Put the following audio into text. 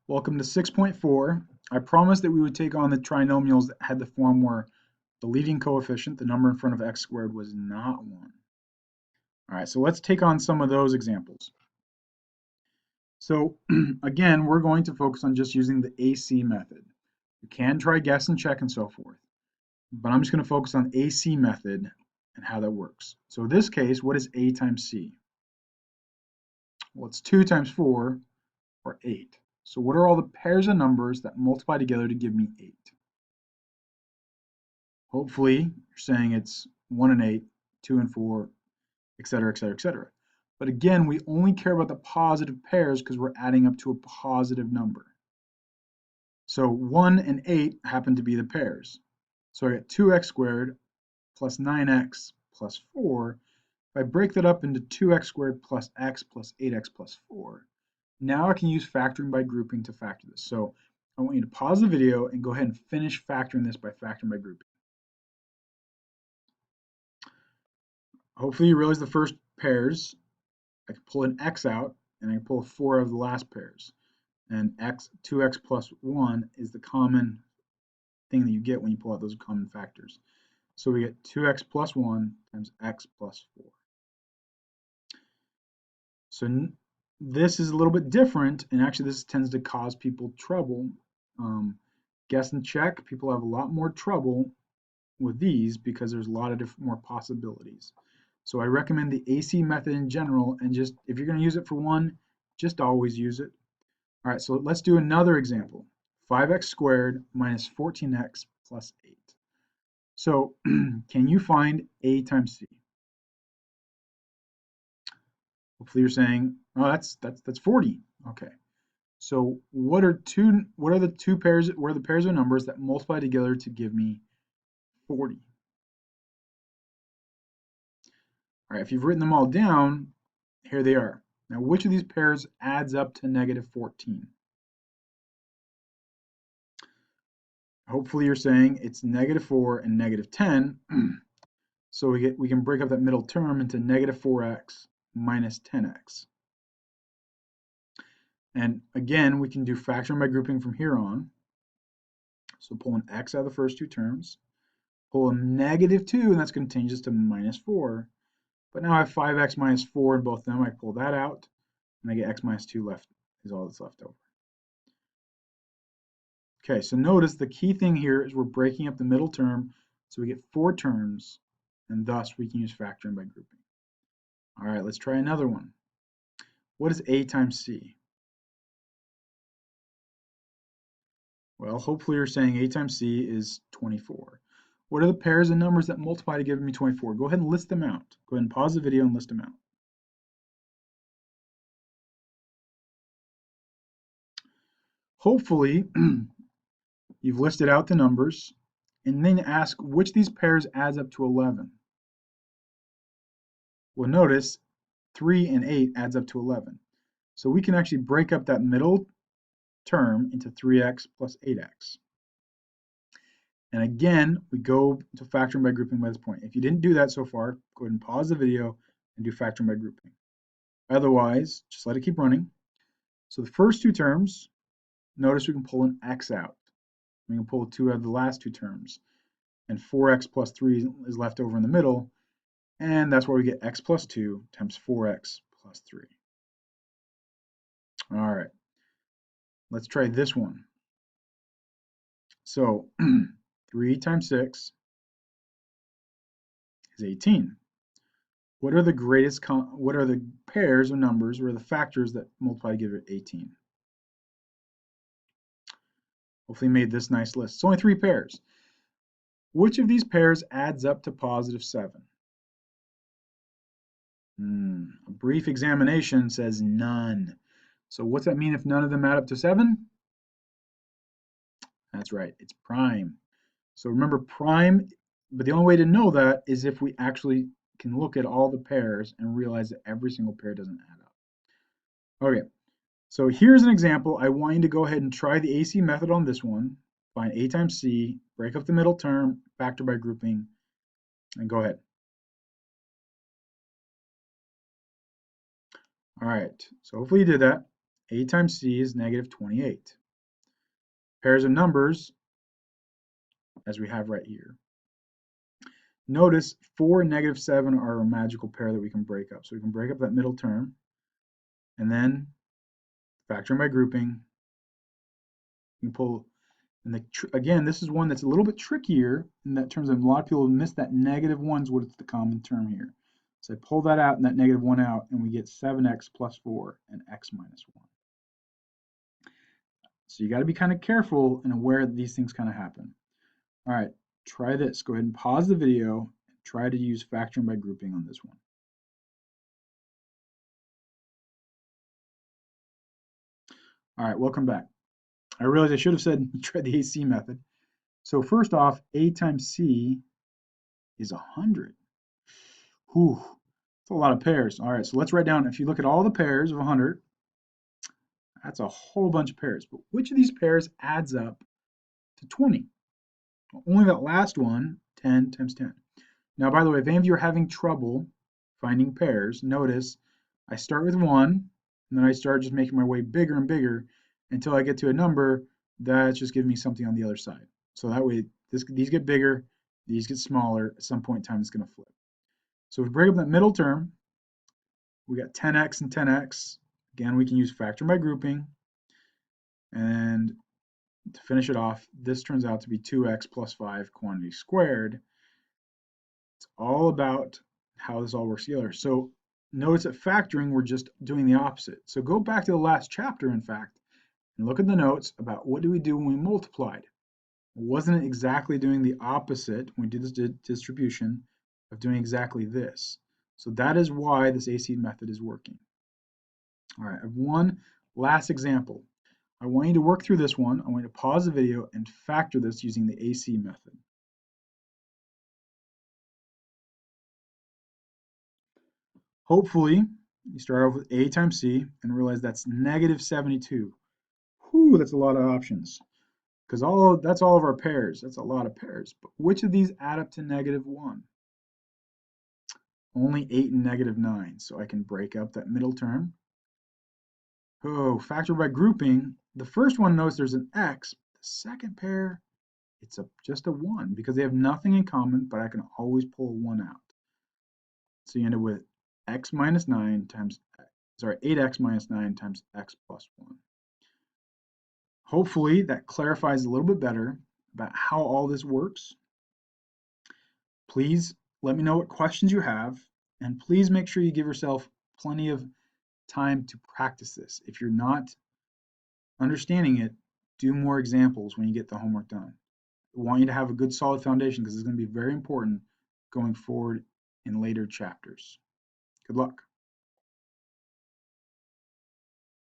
Welcome to 6.4. I promised that we would take on the trinomials that had the form where the leading coefficient, the number in front of x squared, was not 1. All right, so let's take on some of those examples. So again, we're going to focus on just using the AC method. You can try guess and check and so forth, but I'm just going to focus on AC method and how that works. So in this case, what is A times C? Well, it's 2 times 4, or 8. So what are all the pairs of numbers that multiply together to give me 8? Hopefully, you're saying it's 1 and 8, 2 and 4, etc., etc., etc. But again, we only care about the positive pairs because we're adding up to a positive number. So 1 and 8 happen to be the pairs. So I get 2x squared plus 9x plus 4. If I break that up into 2x squared plus x plus 8x plus 4, now I can use factoring by grouping to factor this. So I want you to pause the video and go ahead and finish factoring this by factoring by grouping. Hopefully you realize the first pairs, I can pull an x out, and I can pull 4 of the last pairs. And 2x plus 1 is the common thing that you get when you pull out those common factors. So we get 2x plus 1 times x plus 4. So this is a little bit different, and actually this tends to cause people trouble. Guess and check, people have a lot more trouble with these because there's a lot of more possibilities. So I recommend the AC method in general, and just if you're going to use it for one, just always use it. All right, so let's do another example. 5x squared minus 14x plus 8. So can you find A times C? Hopefully you're saying, oh, that's 40. Okay. So what are the two pairs, what are the pairs of numbers that multiply together to give me 40? All right, if you've written them all down, here they are. Now, which of these pairs adds up to negative 14? Hopefully you're saying it's negative 4 and negative 10. So we can break up that middle term into negative 4x minus 10x. And again, we can do factoring by grouping from here on. So pull an x out of the first two terms, pull a negative 2, and that's going to change this to minus 4. But now I have 5x minus 4 in both of them. I pull that out, and I get x minus 2 left is all that's left over. Okay, so notice the key thing here is we're breaking up the middle term, so we get 4 terms, and thus we can use factoring by grouping. All right, let's try another one. What is A times C? Well, hopefully you're saying A times C is 24. What are the pairs of numbers that multiply to give me 24? Go ahead and list them out. Go ahead and pause the video and list them out. Hopefully, you've listed out the numbers, and then ask which of these pairs adds up to 11. Well, notice 3 and 8 adds up to 11. So we can actually break up that middle term into 3x plus 8x. And again, we go to factoring by grouping by this point. If you didn't do that so far, go ahead and pause the video and do factoring by grouping. Otherwise, just let it keep running. So the first two terms, notice we can pull an x out. We can pull 2 out of the last two terms. And 4x plus 3 is left over in the middle. And that's where we get x plus 2 times 4x plus 3. All right, let's try this one. So 3 times 6 is 18. What are the pairs of numbers or the factors that multiply to give it 18? Hopefully made this nice list. It's only 3 pairs. Which of these pairs adds up to positive 7? A brief examination says none. So what's that mean if none of them add up to 7? That's right, it's prime. So remember prime, but the only way to know that is if we actually can look at all the pairs and realize that every single pair doesn't add up. Okay, so here's an example. I want you to go ahead and try the AC method on this one. Find A times C, break up the middle term, factor by grouping, and go ahead. All right, so hopefully you did that. A times C is negative 28. Pairs of numbers, as we have right here. Notice 4 and negative 7 are a magical pair that we can break up. So we can break up that middle term, and then factoring by grouping, you can pull, and again, this is one that's a little bit trickier in that terms of a lot of people miss that negative 1's what's the common term here. So I pull that out and that negative 1 out, and we get 7x plus 4 and x minus 1. So you got to be kind of careful and aware that these things kind of happen. All right, try this. Go ahead and pause the video and try to use factoring by grouping on this one. All right, welcome back. I realize I should have said try the AC method. So first off, A times C is 100. Whew, that's a lot of pairs. All right, so let's write down, if you look at all the pairs of 100, that's a whole bunch of pairs. But which of these pairs adds up to 20? Well, only that last one, 10 times 10. Now, by the way, if any of you are having trouble finding pairs, notice I start with 1, and then I start just making my way bigger and bigger until I get to a number that's just giving me something on the other side. So that way, these get bigger, these get smaller. At some point in time, it's going to flip. So if we break up that middle term, we got 10x and 10x. Again, we can use factoring by grouping. And to finish it off, this turns out to be 2x plus 5 quantity squared. It's all about how this all works together. So notice that factoring, we're just doing the opposite. So go back to the last chapter, in fact, and look at the notes about what do we do when we multiplied. Wasn't it exactly doing the opposite when we did this distribution of doing exactly this? So that is why this AC method is working. All right, I have one last example. I want you to work through this one. I want you to pause the video and factor this using the AC method. Hopefully, you start off with A times C and realize that's negative 72. Whew, that's a lot of options. Because that's all of our pairs. That's a lot of pairs. But which of these add up to negative 1? Only 8 and negative 9. So I can break up that middle term. Oh, factor by grouping. The first one knows there's an x. The second pair, it's just a 1 because they have nothing in common, but I can always pull 1 out. So you end up with x minus 9 times, 8x minus 9 times x plus 1. Hopefully that clarifies a little bit better about how all this works. Please let me know what questions you have, and please make sure you give yourself plenty of time to practice this. If you're not understanding it, do more examples when you get the homework done. I want you to have a good solid foundation because it's going to be very important going forward in later chapters. Good luck.